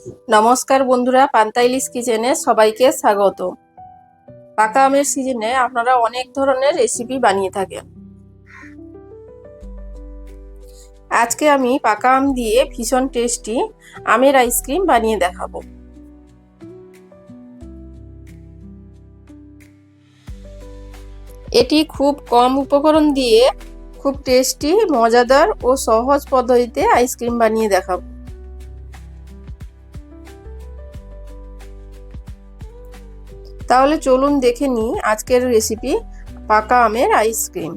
নমস্কার বন্ধুরা, পান্তা ইলিশ কিচেনে সবাইকে স্বাগত। পাকা আমের সিজনে আপনারা অনেক ধরনের রেসিপি বানিয়ে থাকেন। আজকে আমি পাকা আম দিয়ে ভীষণ টেস্টি আমের আইসক্রিম বানিয়ে দেখাবো। এটি খুব কম উপকরণ দিয়ে খুব টেস্টি, মজাদার ও সহজ পদ্ধতিতে আইসক্রিম বানিয়ে দেখাবো। তাহলে চলুন দেখে নিই আজকের রেসিপি পাকা আমের আইসক্রিম।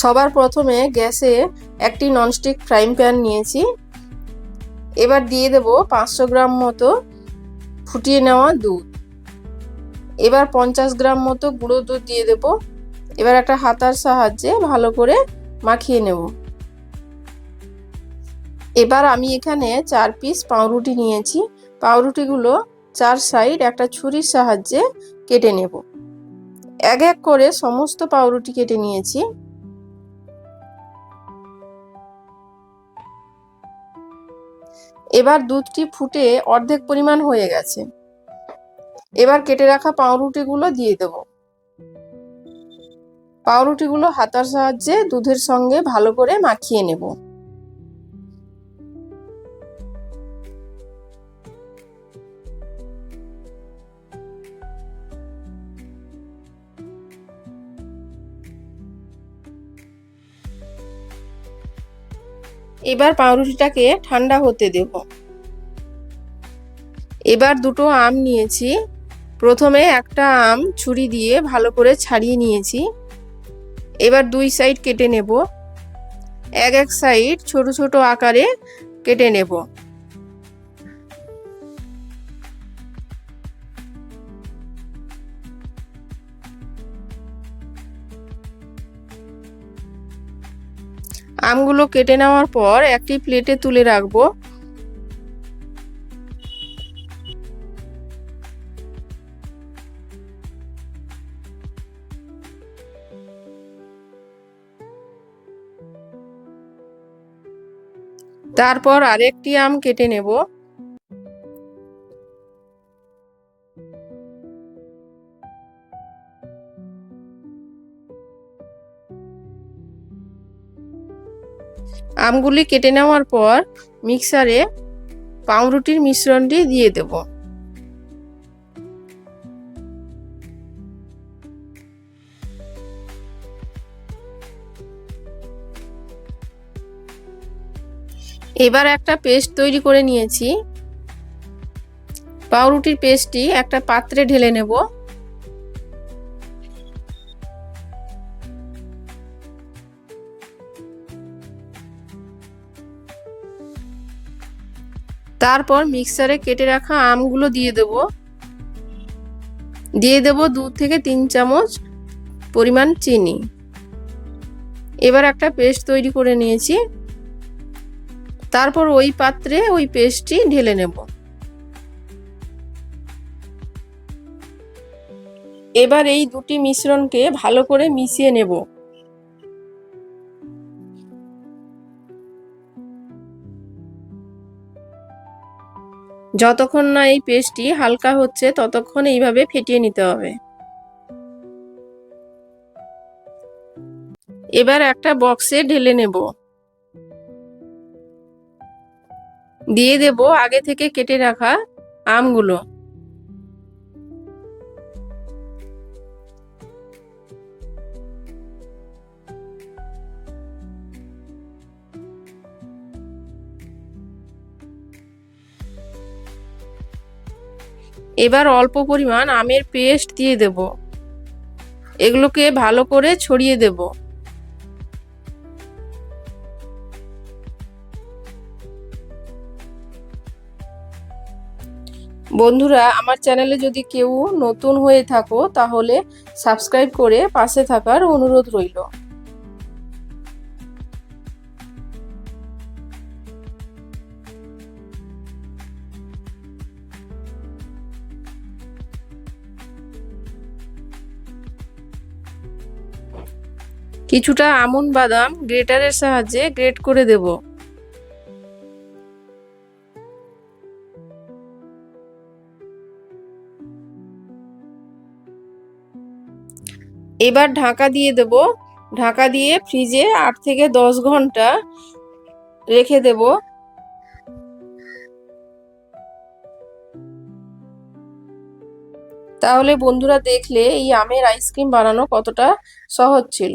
সবার প্রথমে গ্যাসে একটি ননস্টিক ফ্রাইং প্যান নিয়েছি। এবার দিয়ে দেব 500 গ্রাম মতো ফুটিয়ে নেওয়া দুধ। এবার 50 গ্রাম মতো গুঁড়ো দুধ দিয়ে দেব। এবার একটা হাতার সাহায্যে ভালো করে মাখিয়ে নেব। এবার আমি এখানে 4 পিস পাউরুটি নিয়েছি। পাউরুটিগুলো 4 সাইড একটা ছুরির সাহায্যে কেটে নেব। এক এক করে সমস্ত পাউরুটি কেটে নিয়েছি। এবার দুধটি ফুটে অর্ধেক পরিমাণ হয়ে গেছে। এবার কেটে রাখা পাউরুটিগুলো দিয়ে দেব। পাউরুটিগুলো হাতার সাহায্যে দুধের সঙ্গে ভালো করে মাখিয়ে নেব। এবার পাউরুটিটাকে ঠান্ডা হতে দেব। এবার দুটো আম নিয়েছি। প্রথমে একটা আম ছুরি দিয়ে ভালো করে ছাড়িয়ে নিয়েছি। এবার দুই সাইড কেটে নেব। এক এক সাইড ছোট ছোট আকারে কেটে নেব। আমগুলো কেটে নেওয়ার পর একটি প্লেটে তুলে রাখবো। তারপর আরেকটি আম কেটে নেব। আমগুলি কেটে নেওয়ার পর মিক্সারে পাউরুটির মিশ্রণটি দিয়ে দেব। এবার একটা পেস্ট তৈরি করে নিয়েছি। পাউরুটির পেস্টটি একটা পাত্রে ঢেলে নেব। তারপর মিক্সারে কেটে রাখা আমগুলো দিয়ে দেব। দিয়ে দেব 2 থেকে 3 চামচ পরিমাণ চিনি। এবার একটা পেস্ট তৈরি করে নিয়েছি। তারপর ওই পাত্রে ওই পেস্টটি ঢেলে নেব। এবার এই দুটি মিশ্রণকে ভালো করে মিশিয়ে নেব। যতক্ষণ না এই পেস্টটি হালকা হচ্ছে ততক্ষণ এইভাবে ফেটিয়ে নিতে হবে। এবার একটা বক্সে ঢেলে নেব। দিয়ে দেব আগে থেকে কেটে রাখা আমগুলো। এবার অল্প পরিমাণ আমের পেস্ট দিয়ে দেব। এগুলোকে ভালো করে ছড়িয়ে দেব। বন্ধুরা, আমার চ্যানেলে যদি কেউ নতুন হয়ে থাকো তাহলে সাবস্ক্রাইব করে পাশে থাকার অনুরোধ রইল। কিছুটা আমন্ড বাদাম গ্রেটারের সাহায্যে গ্রেট করে দেব। এবার ঢাকা দিয়ে দেব। ঢাকা দিয়ে ফ্রিজে 8 থেকে 10 ঘন্টা রেখে দেব। তাহলে বন্ধুরা দেখলে এই আমের আইসক্রিম বানানো কতটা সহজ ছিল।